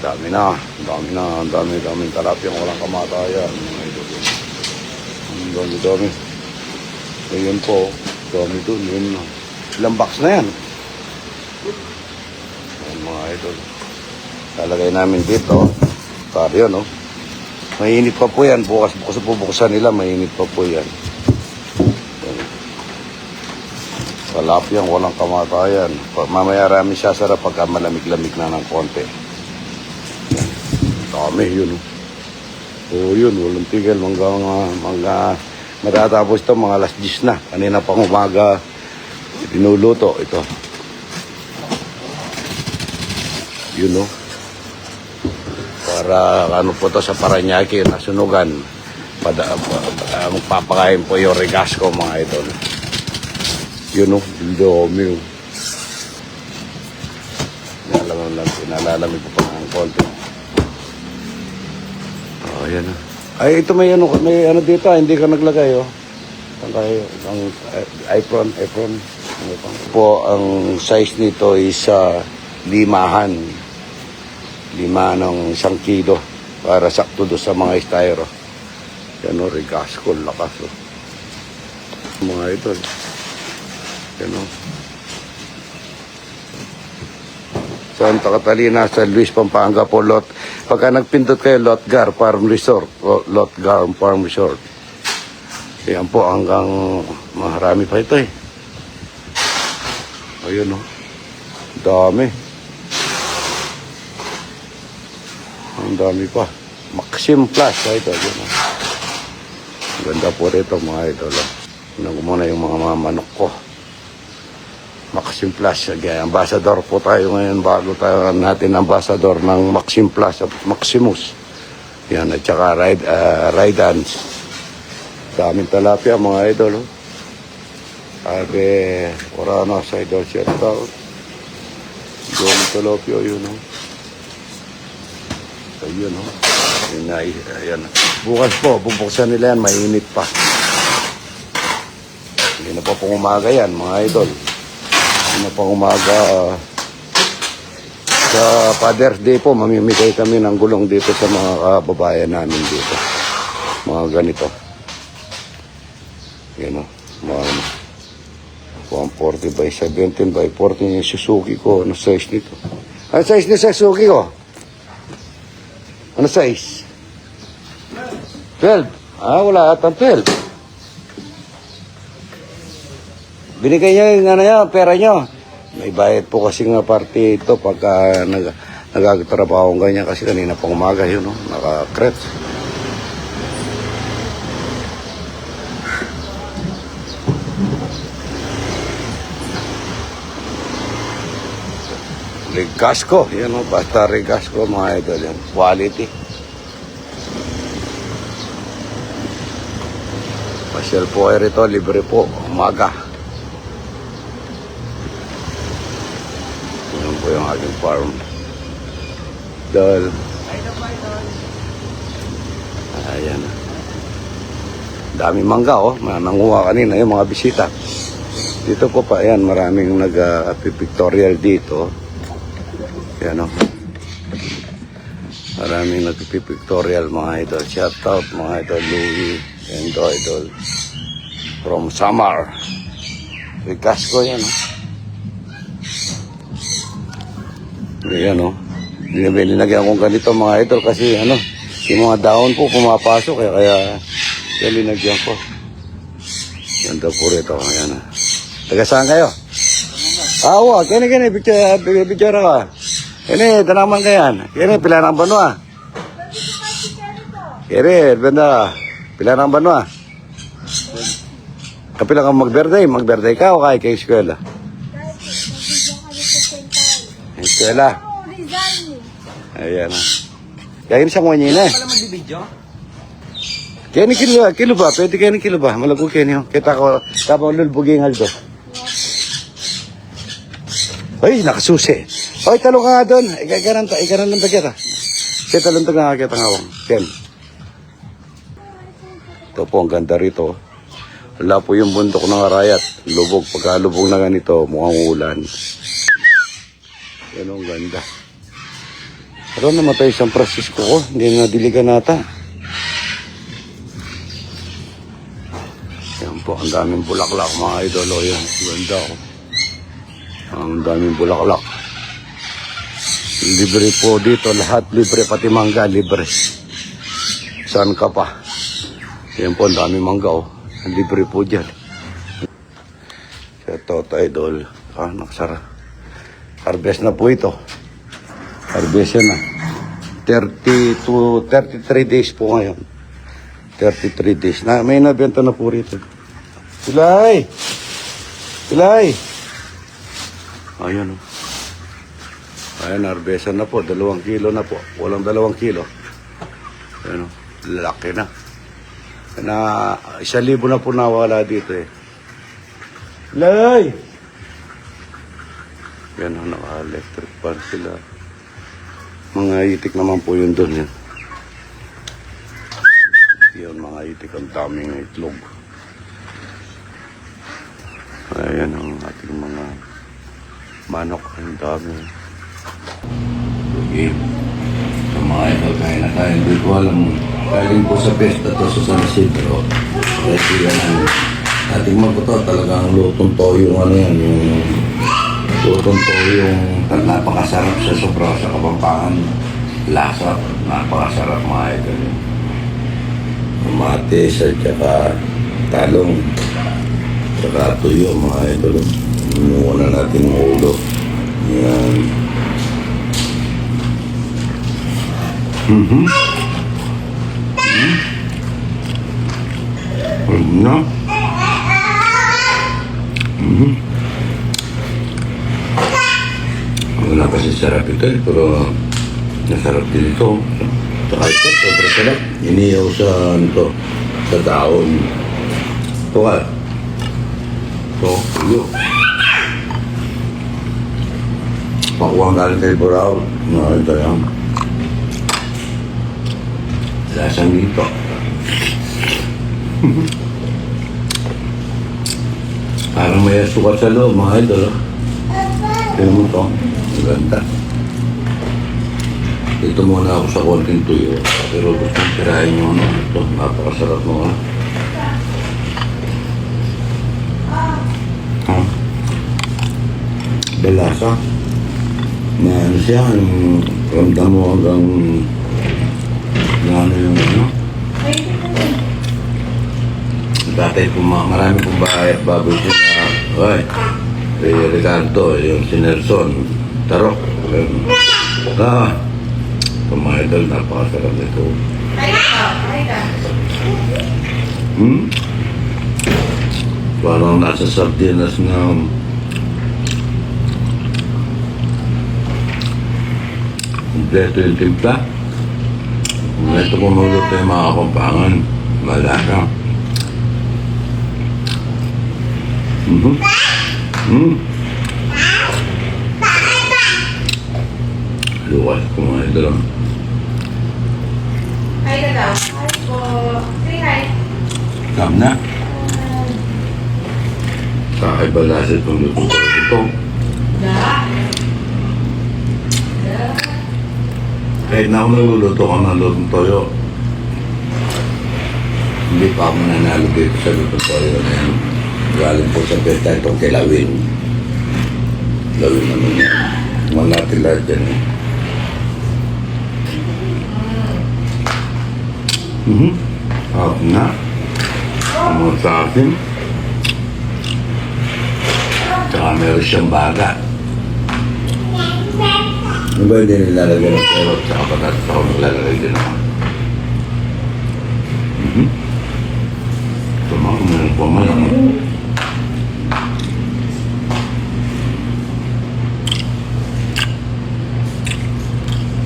Dami na. Ang daming talapia. Walang kamatayan. Ang dami. Ayun po. Dami dun. Yun. Ilang box na yan. Ayan mga idol. Talagay namin dito. Para yun, no? Mainit pa po yan. Bukas bubuksan nila. Mainit pa po yan. Talapyang walang kamatayan. Mamaya rami siya sarap pagka malamig-lamig na ng konti. Dami yun. O yun, walang tigil. Matatapos ito mga alas 10 na. Kanina pang umaga pinuluto ito. Yun o. Para ano po to sa Paranaque, nasunugan. Magpapakain po yung Regasco mga idol. Yun o, dami o. Pinalalamig ko pa ng konti. Oh, yan o. Ay, ito may ano dito, hindi ka naglagay o. Ang apron. Po, ang size nito is limahan. Lima ng 1 kilo para sakto do sa mga styro. Yan o, Regasco, lakas o. Mga idol. Yan o. Santa Catalina, sa Luis, Pampanga po, pagka nagpindot kayo, Lotgar Farm Resort. Lotgar Farm Resort. Yan po, hanggang marami pa ito eh. Ayun o. Dami. Ang dami pa. Maxim Plus, ito. Ganda po rito mga idol. Tingnan ko muna yung mga manok ko. Maxim Plus. Ambassador po tayo ngayon. Bago tayo natin ambassador ng Maxim Plus. Maximus. Yan. At saka Rydans. Daming talapia mga idol. Sabi, Orano sa idol siya. Daming talapia yun. Ayun o. Ayan. Bukas po, bubuksan nila yan, mainit pa. Hindi na pa pong umaga yan, mga idol. Hindi na pang umaga. Sa Father's Day po, mamimigay kami ng gulong dito sa mga kababayan namin dito. Mga ganito. Yan o. Mga 140 by 17 by 14 yung Suzuki ko. Ano size nito? Ano size ni Suzuki ko? Ano size? 12. Wala atang 12. Binigay niya yung pera niyo. May bayad po kasi nga parte ito pagka nagagatrabaho ganyan kasi kanina pang umaga yun, no? Naka-cret. Regasco, yan o, basta Regasco mga idol yan. Quality. Pasyal po kayo rito, libre po, umaga. Yan po yung aking farm. Ayan. Dami mangga o, nanguha kanina yung mga bisita. Dito po pa, yan, maraming nag-pictorial dito. Yan o. Maraming nagpipictorial mga idol. Shout out mga idol Louie and idol from Samar. Regasco yan o. Yan o. Linagyan kong ganito mga idol kasi ano, yung mga daon po pumapasok kaya linagyan ko. Ganda po rito. Ayan o. Taga saan kayo? Oo, kini picture ka. Ini, tanaman ka yan. Kini, pila ng banwa. Kini, benda. Pila ng banwa. Kapila kang magbirthday ka o kaya kay eskwela? Eskwela. Ayan na. Kaya yun siyang wanyin eh. Pala magbibidyo? Kaya ni kilo ba? Pwede kaya ni kilo ba? Malago kaya niyo. Kita ko, tapang lulbuging haldo. Ay, nakasusi. Oy, talong ka nga doon. Ikaran lang kita. Kaya talong nga kita nga wang. Ken. Ito po, ang ganda rito. Wala po yung bundok ng Arayat. Lubog. Pagkalubog na ganito, mukhang ulan. Yan ang ganda. Pero namatay San Francisco ko. Hindi na diligan nata. Yan po, ang daming bulaklak mga idol. O yan, ganda ko. Ang daming bulaklak. Libre po dito. Lahat libre, pati mangga libre. Saan ka pa? Yan po, ang daming mangga o. Libre po dyan. Kaya Toto Idol. Naksara. Harvest na po ito. Harvest na. 30 to 33 days po ngayon. 33 days. May nabenta na po rito. Pilay! Pilay! Ayan o. Ayan, harvestan na po. 2 kilo na po. Walang 2 kilo. Ayan o. Laki na. 1,000 na po nawala dito eh. Pilay! Yan o, naka-electric fan sila. Mga itik naman po yun doon yan. Yan, mga itik. Ang daming itlog. Ayan ang ating mga manok. Ang dami. Okay. So mga ito, kain na tayo. Hindi ko alam. Kaling po sa pesta to sa San Isidro. Kasi yan ang ating magbuto. Talagang lutong toyo. Ano yan? Yung lutong toyo. Yung napakasarap sa sobra sa Kapampangan. Lasa. Napakasarap mga ito. Kamatis at saka talong. Saka tuyo mga idol. Muna natin ang ulo. Yan. No? Wala kasi sarap ito eh, pero nasarap din ito. Saka ito, sobrang sarap. Iniyaw sa, ano to, sa daon. Ito ka. Ito, tuyo. Pakuwang galing kay Burao. Ito yan. Lasang dito. Parang may sukat sa loob, mga idol. Tignan mo ito. Maganda. Dito muna ako sa konting tuyo. Pero gusto kong tirahin yung ano. Ito, napakasarap mo. Balasa. Na ano siya, yung ramdam mo hanggang na ano yung ano. Dati marami pong bahay at baboy siya na, ay, Ricardo, yung si Nelson, Tarok. Mga idol, napakasarap nito. Parang nasa sardinas na kompleto yung timpla. Ito kung nulot yung mga Kapampangan, malaka. Luwas ko mga idol. Hi ka daw. Hi po. Say hi. Kam na. Sa ibalasa itong lutong ko ito. Kahit na ako naluluto ko ng lutong toyo, hindi pa ako nanalo dito sa lutong toyo na yan. Galing po sa pesta itong kilawin. Lawin naman yan. Mga natin lahat dyan eh. Harap na. Mga sa akin. Tsaka meron siyang baga. Ano ba hindi nilalagay ng perot? Tsaka patatas ako nilalagay din ako. Ito mga meron po man.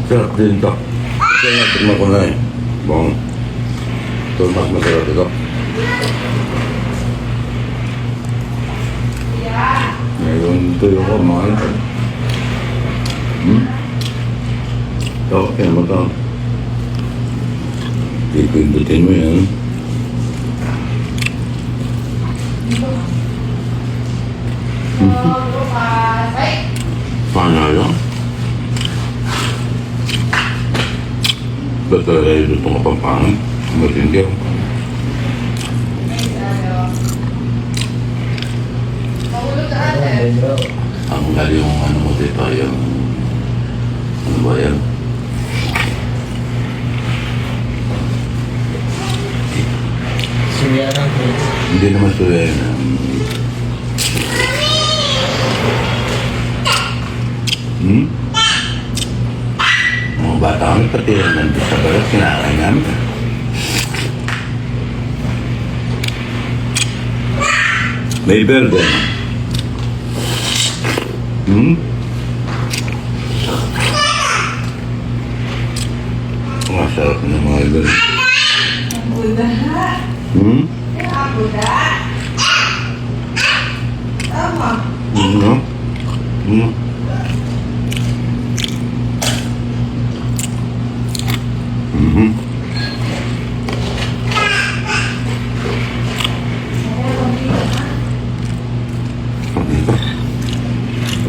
Sarap din ito. Ito nga, tignan ko na eh. Bong. Ito mas masarap ito. Ngayon tuyo ko mga ito. Ito, kaya mo ito. Pipindutin mo yan. Paano yun? Ba't talaga yung lutong kapampangan? Matindi ako. Mahulog ka ate. Ang gali yung ano mo dito, yung... Ano ba yan? Suya lang po. Hindi naman ito yan. Mga bata kami pati nandun sa balat, kinakain namin. May verde. Ang sarap ng mga verde. Buda. Buda. Tama. No?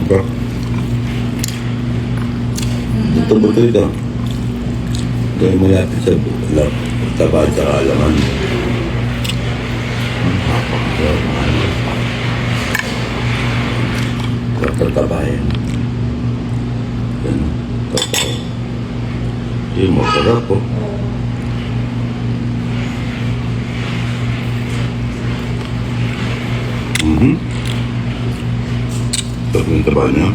Apa? Betul-betul itu. Kaya melihat sa taba at saka alaman. Tertabahin. Dan tertabahin. Ini mau berapa? Tapi yang tebalnya.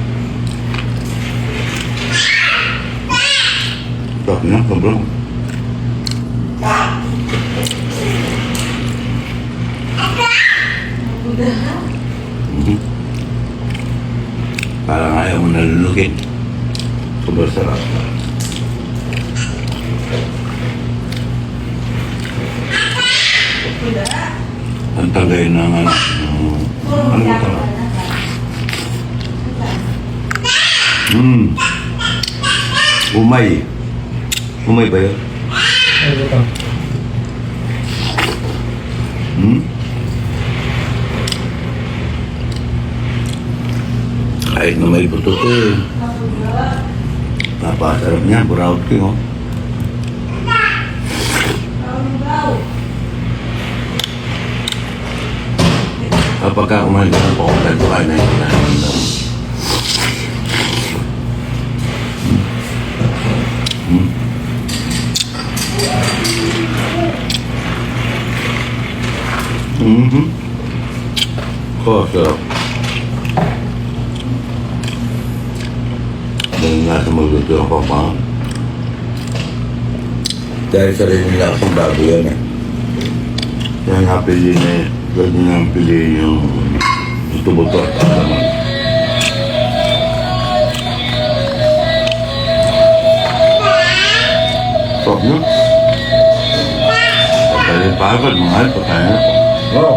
Tapnya keberapa? Buda. Parang ayaw mo nalulukin. Sobrang sarap. Buda. Ang tagay ng ano ba ito? Umay. Umay ba yun? Ano ba? Kahit na may puto ko eh. Napasarap niya, buraut ko. Kapag ka kumain ka ng pokokal, kain na yung kinain ng Oh, sarap. Dahil nga sa magluto ng papang. Dahil sarili nila kasing bago yan eh. Kaya nga pili na eh. Pwede nga pili yung tubo-to at alaman. Sarap nyo. Pagkain pagod, mahal, pagkain na po. Wow.